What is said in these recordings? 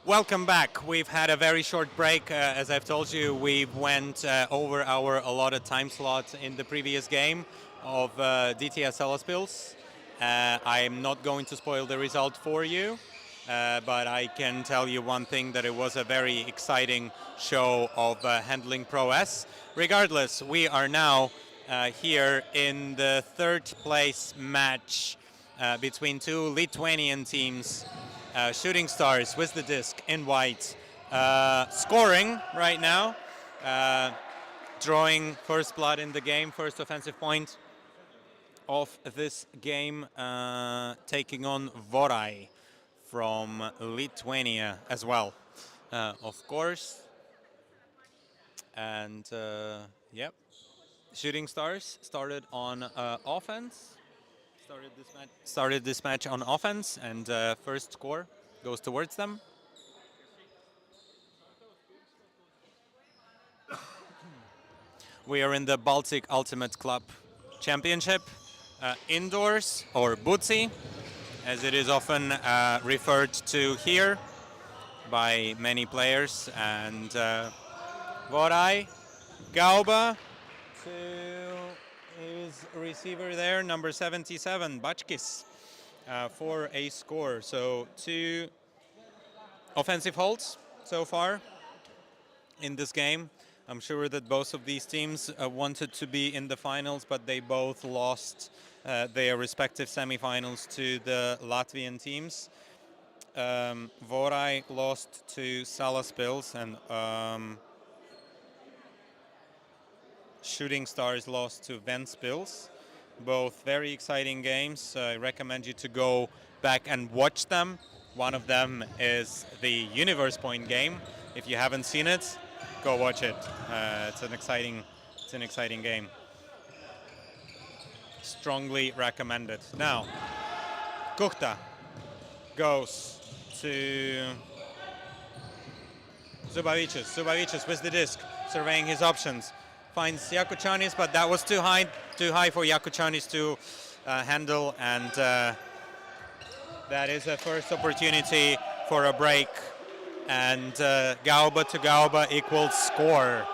Welcome back. We've had a very short break. As I've told you, we went over our allotted time slot in the previous game of DTS Salaspils. I'm not going to spoil the result for you, but I can tell you one thing, that it was a very exciting show of handling prowess. Regardless, we are now here in the third place match between two Lithuanian teams. Shooting Stars with the disc in white, scoring right now, drawing first blood in the game, first offensive point of this game, taking on Vorai from Lithuania as well, of course. And yep, Shooting Stars started on offense. Started this match on offense, and first score goes towards them. We are in the Baltic Ultimate Club Championship, indoors, or Butsi, as it is often referred to here by many players. And Vorai, Gauba to his receiver there, number 77, Bachkis, for a score. So 2 offensive holds so far in this game. I'm sure that both of these teams wanted to be in the finals, but they both lost their respective semifinals to the Latvian teams. Vorai lost to Salaspils, and Shooting Stars lost to Ventspils. Both very exciting games. I recommend you to go back and watch them. One of them is the Universe Point game. If you haven't seen it, go watch it. It's an exciting game. Strongly recommended. Now, Kuhta goes to Zubavicius. Zubavicius with the disc, surveying his options. Finds Yakuchanis, but that was too high for Yakuchanis to handle, and that is a first opportunity for a break. And Gauba to Gauba equals score.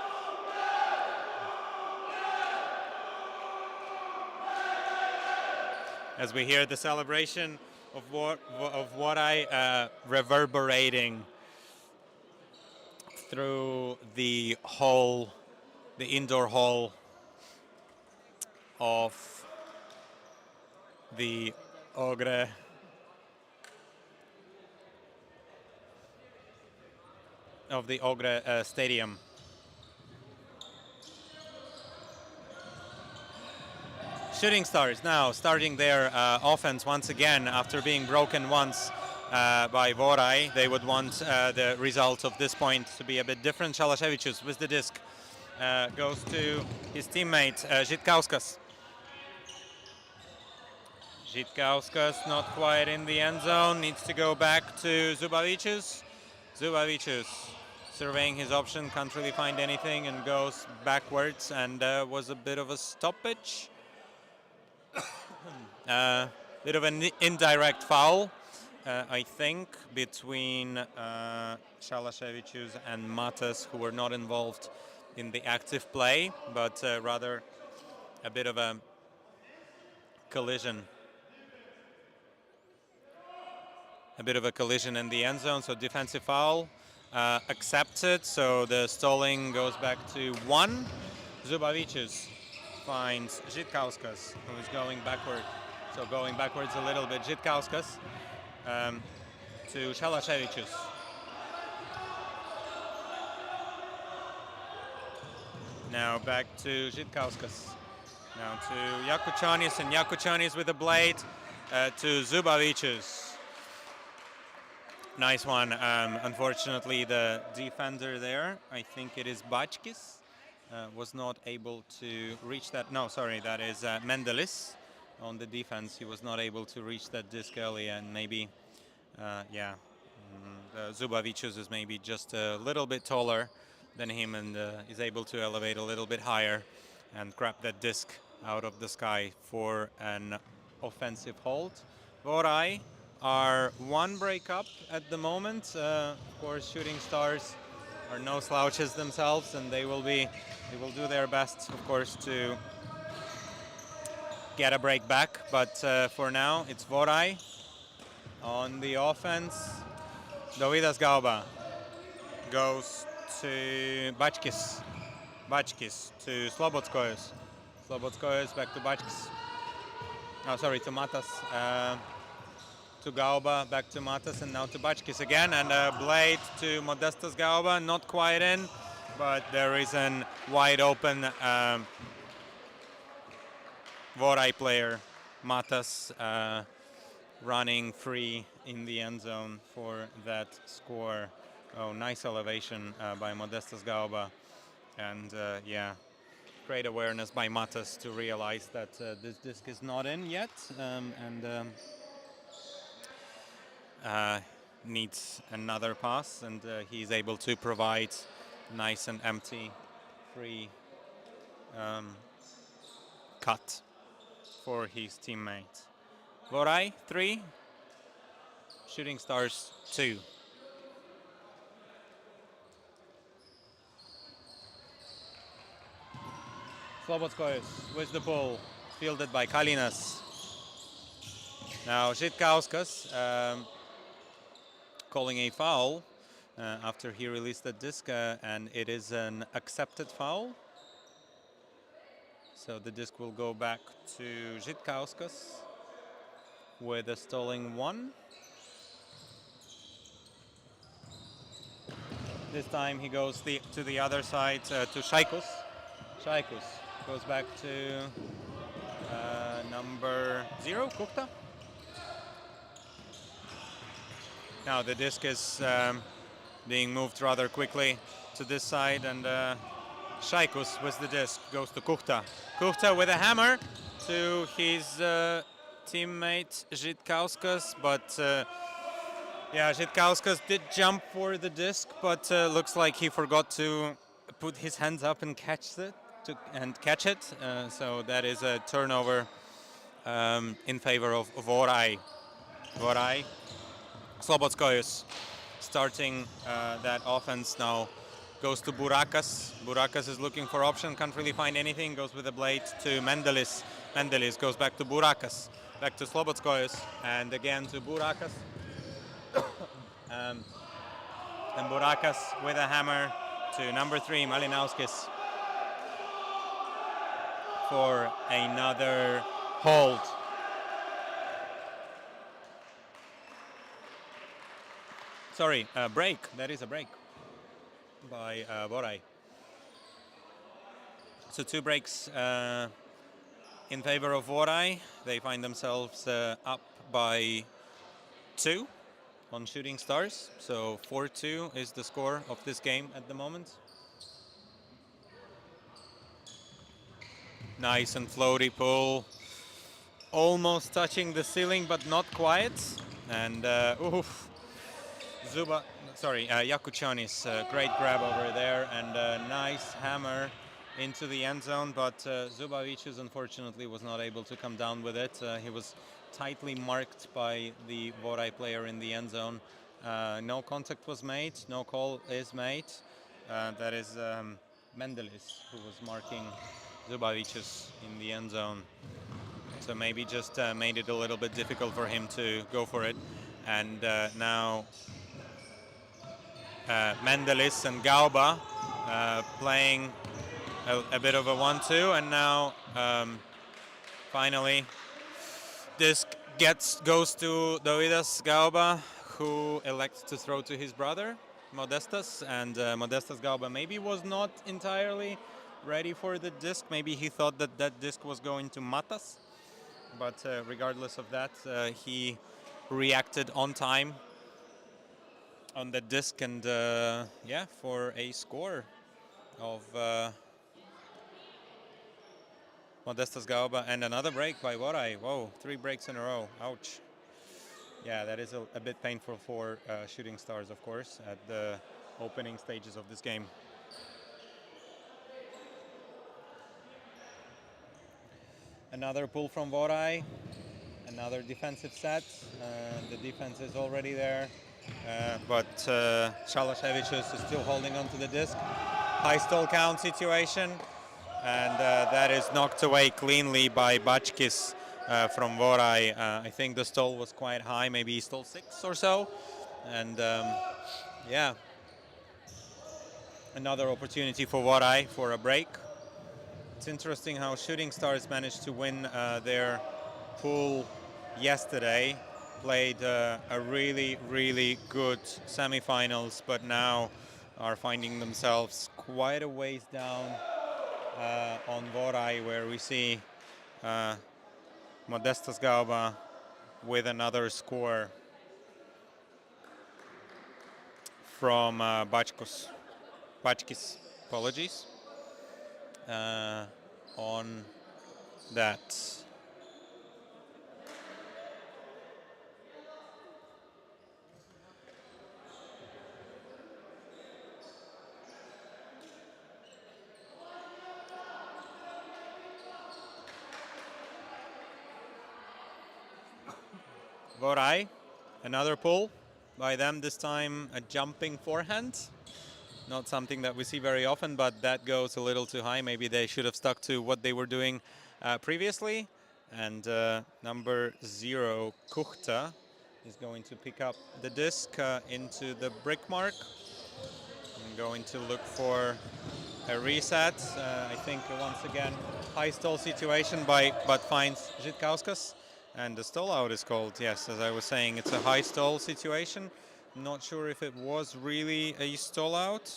As we hear the celebration of Vorai reverberating through the hall, the indoor hall of the Ogre Stadium. Shooting Stars now starting their offense once again after being broken once by Vorai. They would want the result of this point to be a bit different. Šalaševičius with the disc goes to his teammate Žitkauskas. Žitkauskas not quite in the end zone, needs to go back to Zubavicius. Zubavicius surveying his option, can't really find anything, and goes backwards, and was a bit of a stoppage. Bit of an indirect foul, I think, between Šalaševičius and Matas, who were not involved in the active play, but rather a bit of a collision. A bit of a collision in the end zone, so defensive foul accepted, so the stalling goes back to 1. Zubavicius finds Žitkauskas, who is going backward. So going backwards a little bit, Žitkauskas to Šalaševičius. Now back to Žitkauskas. Now to Yakuchanis, and Yakuchanis with a blade to Zubavicius. Nice one. Unfortunately, the defender there, I think it is Bachkis, was not able to reach that. No, sorry, that is Mendelis on the defense. He was not able to reach that disc early, and maybe, Zubavicius is maybe just a little bit taller than him, and is able to elevate a little bit higher and grab that disc out of the sky for an offensive hold. Vorai are one break up at the moment. Of course, Shooting Stars are no slouches themselves, and they will do their best, of course, to get a break back. But for now, it's Vorai on the offense. Dovidas Gauba goes to Bačkis. Bačkis to Slobodskojas. Slobodskojas back to Bačkis. Oh, sorry, to Matas. To Gauba, back to Matas, and now to Bačkis again. And a blade to Modestas Gauba, not quite in, but there is an wide open Vorai player, Matas, running free in the end zone for that score. Oh, nice elevation by Modestas Gauba. And yeah, great awareness by Matas to realize that this disc is not in yet, and needs another pass, and he's able to provide nice and empty, free cut for his teammate. Vorai 3, Shooting Stars 2. Slobodskojas with the ball, fielded by Kalinas. Now Žitkauskas calling a foul after he released the disc, and it is an accepted foul. So the disc will go back to Žitkauskas with a stalling 1. This time he goes to the other side to Šaikus. Šaikus goes back to number 0, Kuhta. Now the disc is being moved rather quickly to this side, and Šaikus with the disc goes to Kuhta. Kuhta with a hammer to his teammate Žitkauskas, but yeah, Žitkauskas did jump for the disc, but looks like he forgot to put his hands up and catch it. So that is a turnover in favor of Vorai. Vorai. Slobodskojas starting that offense now goes to Burakas. Burakas is looking for option, can't really find anything, goes with the blade to Mendelis. Mendelis goes back to Burakas, back to Slobodskojas, and again to Burakas. And Burakas with a hammer to number 3, Malinauskis, for another hold. Sorry, break. That is a break by Vorai. So 2 breaks in favor of Vorai. They find themselves up by 2 on Shooting Stars. So 4-2 is the score of this game at the moment. Nice and floaty pull. Almost touching the ceiling, but not quite. And oof. Yakuchanis, great grab over there, and a nice hammer into the end zone, but Zubavicius unfortunately was not able to come down with it. He was tightly marked by the Vorai player in the end zone. No contact was made, no call is made. That is Mendelis who was marking Zubavicius in the end zone. So maybe just made it a little bit difficult for him to go for it. And now Mendelis and Gauba playing a bit of a 1-2, and now finally disc goes to Dovidas Gauba, who elects to throw to his brother Modestas, and Modestas Gauba maybe was not entirely ready for the disc. Maybe he thought that that disc was going to Matas, but regardless of that, he reacted on time on the disc, and yeah, for a score of Modestas Gauba and another break by Vorai. Whoa, 3 breaks in a row. Ouch. Yeah, that is a bit painful for Shooting Stars, of course, at the opening stages of this game. Another pull from Vorai. another defensive set. The defense is already there, but Shalashevicius is still holding on to the disc. High stall count situation, and that is knocked away cleanly by Bachkis from Vorai. I think the stall was quite high, maybe stall 6 or so, and yeah, another opportunity for Vorai for a break. It's interesting how Shooting Stars managed to win their pool yesterday, played a really, really good semifinals, but now are finding themselves quite a ways down on Vorai, where we see Modestas Gauba with another score from Bachkis, apologies, on that. Vorai, another pull by them, this time a jumping forehand. Not something that we see very often, but that goes a little too high. Maybe they should have stuck to what they were doing previously. And number 0, Kuchta, is going to pick up the disc into the brick mark. I'm going to look for a reset. I think once again, high stall situation but finds Žitkauskas. And the stall out is called, yes, as I was saying, it's a high stall situation. Not sure if it was really a stall out.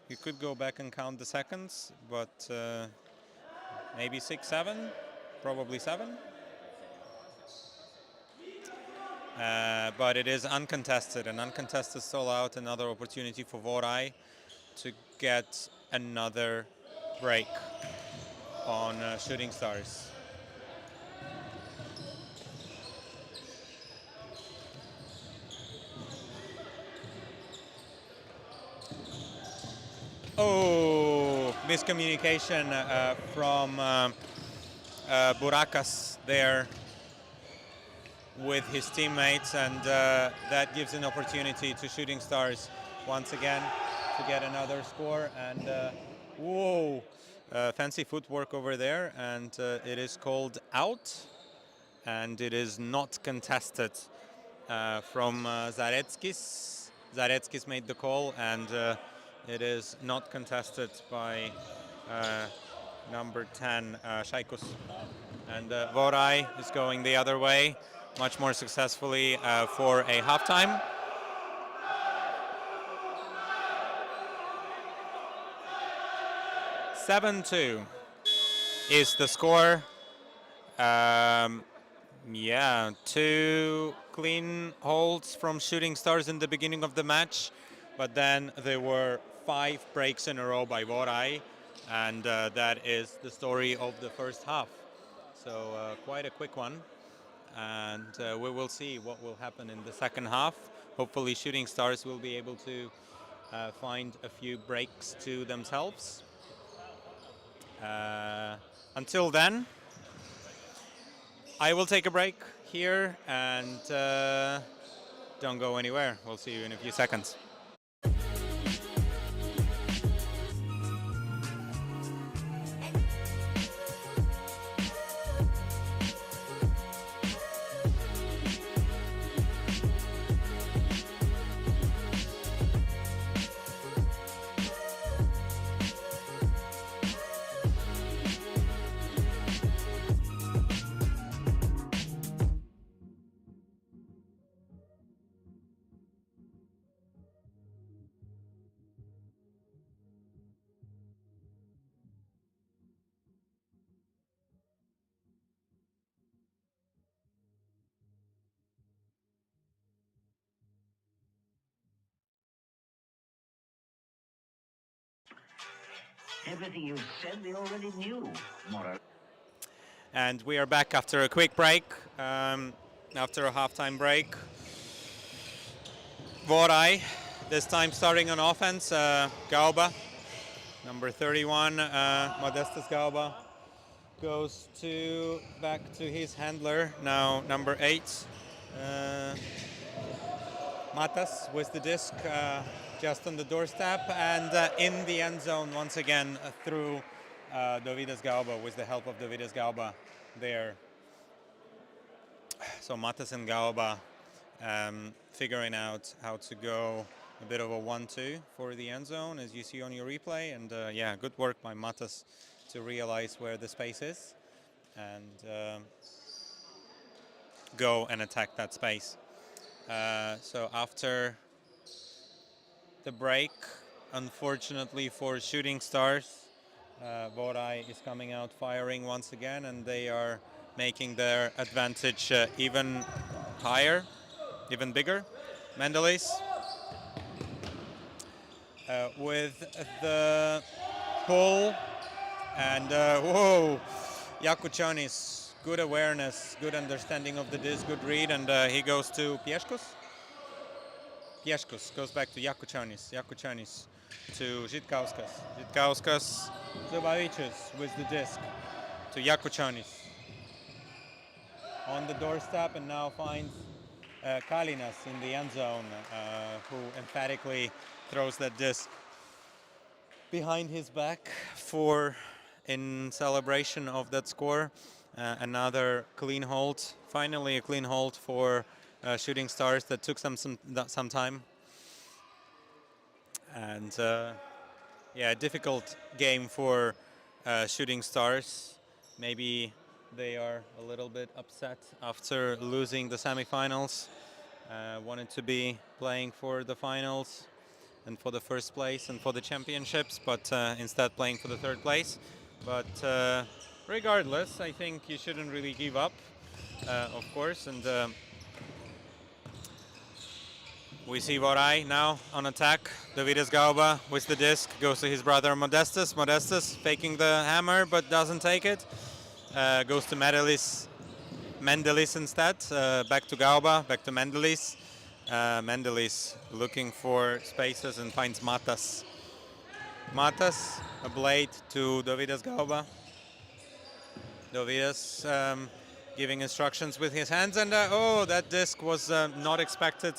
You could go back and count the seconds, but maybe 6, 7, probably 7. But it is uncontested, an uncontested stall out, another opportunity for Vorai to get another break on Shooting Stars. Oh, miscommunication from Burakas there with his teammates, and that gives an opportunity to Shooting Stars once again to get another score. And whoa, fancy footwork over there, and it is called out, and it is not contested from Zaretskis. Zaretskis made the call, and it is not contested by number 10, Shaikus. And Vorai is going the other way, much more successfully for a halftime. (7-2) is the score. Yeah, 2 clean holds from Shooting Stars in the beginning of the match, but then there were 5 breaks in a row by Vorai, and that is the story of the first half. So quite a quick one, and we will see what will happen in the second half. Hopefully Shooting Stars will be able to find a few breaks to themselves. Until then, I will take a break here, and don't go anywhere. We'll see you in a few seconds. Everything you said, we already knew, more. And we are back after a quick break, after a halftime break. Vorai, this time starting on offense, Gauba, number 31, Modestas Gauba, goes back to his handler, now number 8. Matas with the disc just on the doorstep and in the end zone once again through Dovydas Gauba with the help of Dovydas Gauba there. So Matas and Gauba figuring out how to go a bit of a 1-2 for the end zone, as you see on your replay. And yeah, good work by Matas to realize where the space is and go and attack that space. So after the break, unfortunately for Shooting Stars, Vorai is coming out firing once again, and they are making their advantage even higher, even bigger. Mendelis with the pull, and whoa, Jakučanis, good awareness, good understanding of the disc, good read, and he goes to Pieškus. Pieškus goes back to Jakučanis, Jakučanis to Žitkauskas, Žitkauskas, Zubavičius with the disc to Jakučanis. On the doorstep, and now finds Kalinas in the end zone, who emphatically throws that disc behind his back in celebration of that score. Another clean hold, finally a clean hold for Shooting Stars that took some time. And yeah, a difficult game for Shooting Stars. Maybe they are a little bit upset after losing the semifinals. Wanted to be playing for the finals and for the first place and for the championships, but instead playing for the third place. But regardless, I think you shouldn't really give up, of course. And we see Vorai now on attack. Dovydas Gauba with the disc goes to his brother Modestas. Modestas faking the hammer but doesn't take it. Goes to Mendelis instead. Back to Gauba, back to Mendelis. Mendelis looking for spaces and finds Matas. Matas, a blade to Dovydas Gauba. Dovydas giving instructions with his hands, and oh, that disc was not expected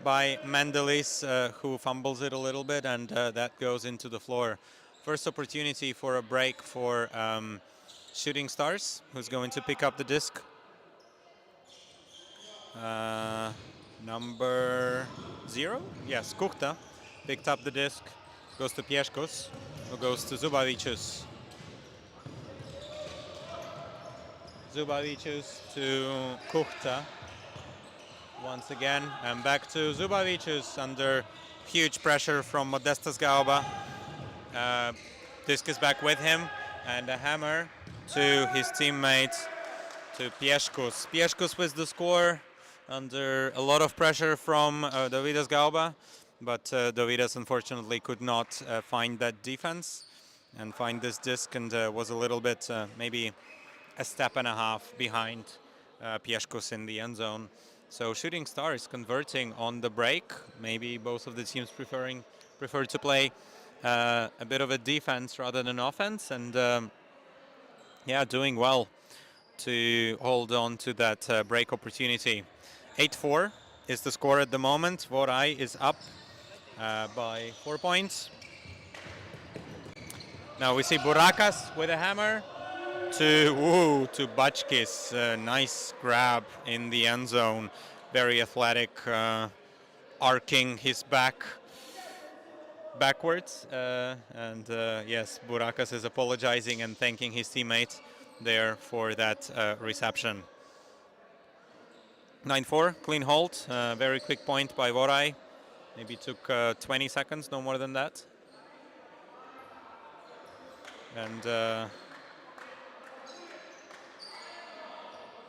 by Mendelis, who fumbles it a little bit, and that goes into the floor. First opportunity for a break for Shooting Stars, who's going to pick up the disc. Number 0? Yes, Kuchta picked up the disc. Goes to Pieškus, who goes to Zubavičius. Zubavičius to Kuchta. Once again, and back to Zubavičius under huge pressure from Modestas Gauba. Disc is back with him, and a hammer to his teammate, to Pieškus. Pieškus with the score under a lot of pressure from Dovydas Gauba, but Dovydas unfortunately could not find that defense and find this disc, and was a little bit, maybe a step and a half behind Pieškus in the end zone. So Shooting Stars converting on the break. Maybe both of the teams prefer to play a bit of a defense rather than offense, and yeah, doing well to hold on to that break opportunity. 8-4 is the score at the moment. Vorai is up by 4 points. Now we see Burakas with a hammer to Bachkis. Nice grab in the end zone. Very athletic, arcing his back backwards. And yes, Burakas is apologizing and thanking his teammate there for that reception. 9-4, clean hold. Very quick point by Vorai. Maybe took 20 seconds, no more than that. And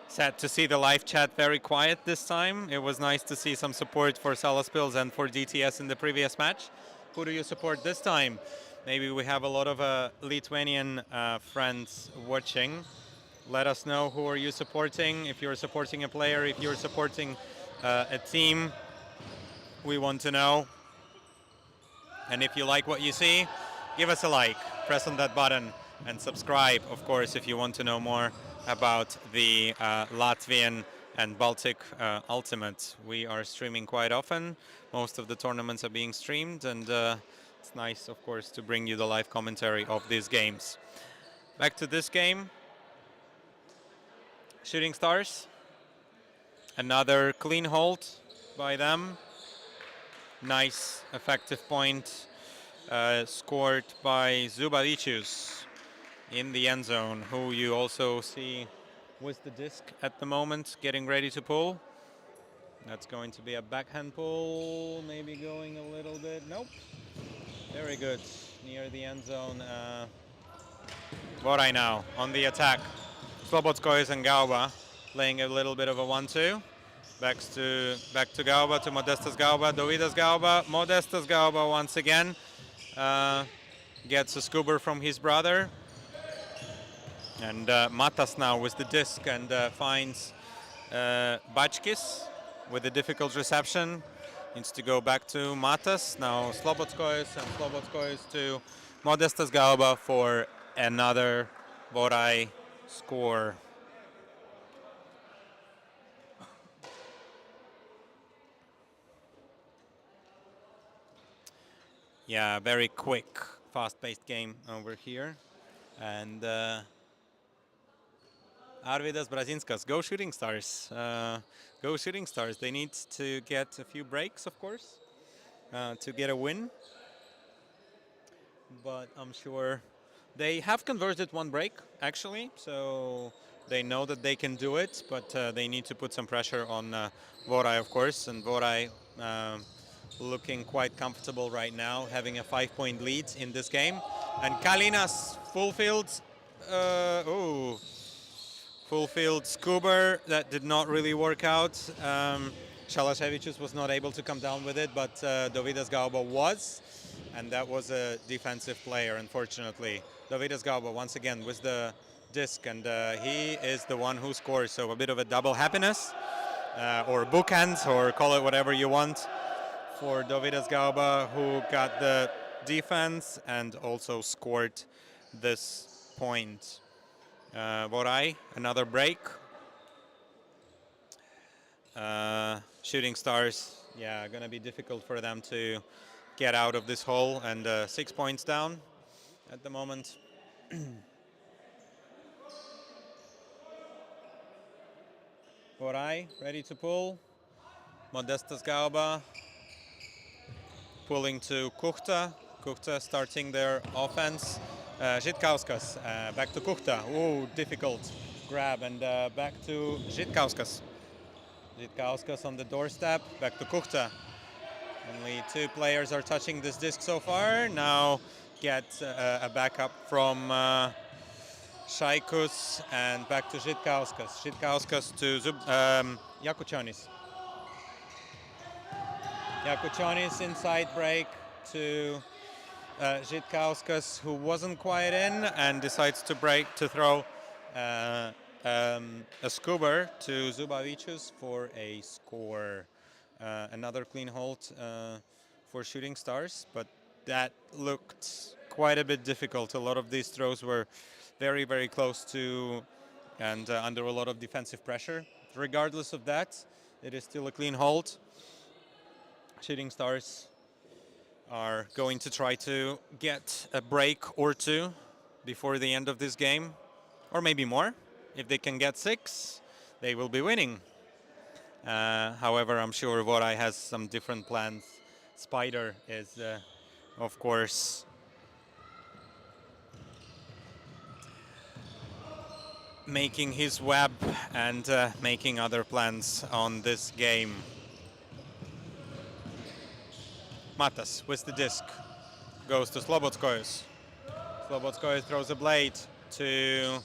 sad to see the live chat very quiet this time. It was nice to see some support for Salaspils and for DTS in the previous match. Who do you support this time? Maybe we have a lot of Lithuanian friends watching. Let us know who are you supporting. If you're supporting a player, if you're supporting a team, we want to know. And if you like what you see, give us a like. Press on that button and subscribe, of course, if you want to know more about the Latvian and Baltic Ultimate. We are streaming quite often. Most of the tournaments are being streamed, and it's nice, of course, to bring you the live commentary of these games. Back to this game. Shooting Stars. Another clean hold by them. Nice, effective point scored by Zubavicius in the end zone, who you also see with the disc at the moment, getting ready to pull. That's going to be a backhand pull, maybe going a little bit. Nope. Very good. Near the end zone. Vorai now on the attack. Slobodskois and Gauba playing a little bit of a 1-2. Back to Gauba, to Modestas Gauba, Dovydas Gauba. Modestas Gauba once again gets a scuba from his brother. And Matas now with the disc and finds Bachkis with a difficult reception. Needs to go back to Matas. Now Slobodskois and Slobodskois to Modestas Gauba for another Vorai score. Yeah, very quick, fast-paced game over here. And Arvidas Brazinskas, go Shooting Stars. Go Shooting Stars. They need to get a few breaks, of course, to get a win. But I'm sure they have converted one break, actually. So they know that they can do it, but they need to put some pressure on Vorai, of course. And Vorai looking quite comfortable right now, having a 5-point lead in this game. And Kalinas full-field, full-field scuba that did not really work out. Shalasevicius was not able to come down with it, but Dovydas Gauba was, and that was a defensive player, unfortunately. Dovydas Gauba once again with the disc, and he is the one who scores, so a bit of a double happiness, or bookends, or call it whatever you want, for Dovydas Gauba, who got the defense and also scored this point. Vorai, another break. Shooting Stars, yeah, gonna be difficult for them to get out of this hole, and 6 points down at the moment. Vorai ready to pull. Modestas Gauba pulling to Kuchta. Kuchta starting their offense. Žitkauskas back to Kuchta. Ooh, difficult grab, and back to Žitkauskas. Žitkauskas on the doorstep, back to Kuchta. Only 2 players are touching this disc so far. Now get a backup from Šaikus, and back to Žitkauskas. Žitkauskas to Jakučionis. Jakučionis inside break to Žitkauskas, who wasn't quite in and decides to throw a scuba to Zubavicius for a score. Another clean hold for Shooting Stars, but that looked quite a bit difficult. A lot of these throws were very, very close to and under a lot of defensive pressure. Regardless of that, it is still a clean hold. Shooting Stars are going to try to get a break or 2 before the end of this game, or maybe more. If they can get 6, they will be winning. However, I'm sure Vorai has some different plans. Spider is, of course, making his web and making other plans on this game. Matas with the disc goes to Slobodskois. Slobodskois throws a blade to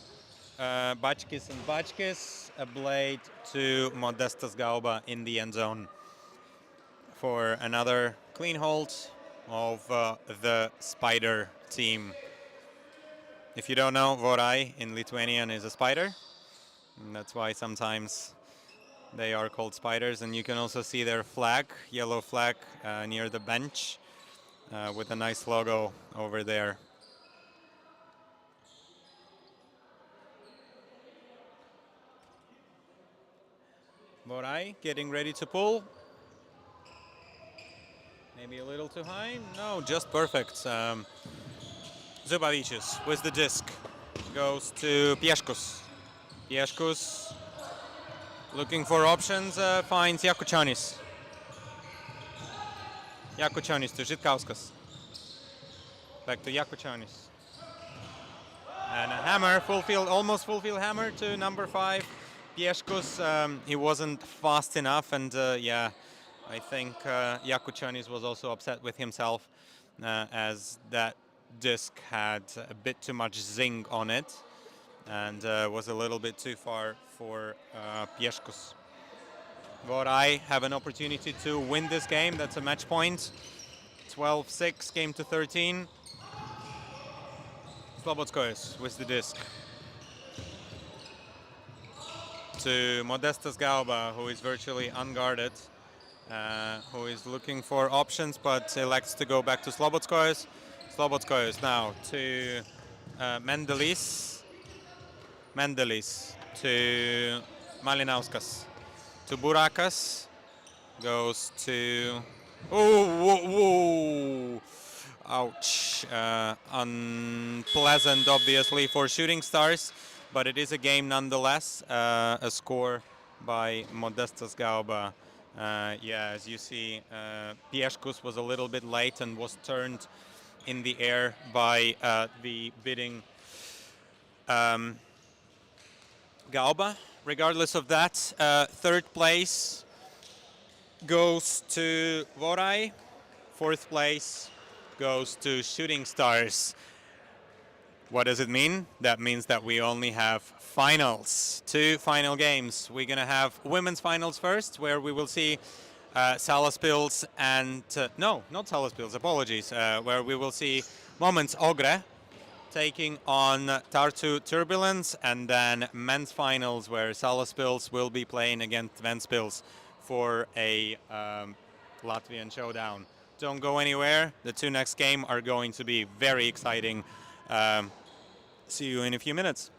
Bachkis, and Bachkis a blade to Modestas Gauba in the end zone for another clean hold of the Spider team. If you don't know, Vorai in Lithuanian is a spider, and that's why sometimes they are called spiders. And you can also see their flag, yellow flag, near the bench with a nice logo over there. Vorai getting ready to pull. Maybe a little too high? No, just perfect. Zubavicius with the disc goes to Pieškus. Pieškus looking for options, finds Jakučanis. Jakučanis to Žitkauskas. Back to Jakučanis. And a hammer, almost full field hammer to number 5. Pieškus, he wasn't fast enough, and yeah, I think Jakučanis was also upset with himself as that disc had a bit too much zing on it and was a little bit too far for Pieškus. Vorai have an opportunity to win this game. That's a match point. 12-6, game to 13. Slobodskojas with the disc to Modestas Gauba, who is virtually unguarded, who is looking for options but elects to go back to Slobodskojas. Slobodskojas now to Mendelis. Mendelis to Malinauskas. To Burakas. Goes to... Oh, whoa, whoa. Ouch. Unpleasant, obviously, for Shooting Stars, but it is a game nonetheless. A score by Modestas Gauba. Yeah, as you see, Pieškus was a little bit late and was turned in the air by the bidding Gauba. Regardless of that, third place goes to Vorai. Fourth place goes to Shooting Stars. What does it mean? That means that we only have finals, 2 final games. We're going to have women's finals first, where we will see Salaspils and... no, not Salaspils, apologies. Where we will see Moments Ogre taking on Tartu Turbulence, and then men's finals where Salaspils will be playing against Ventspils for a Latvian showdown. Don't go anywhere. The 2 next games are going to be very exciting. See you in a few minutes.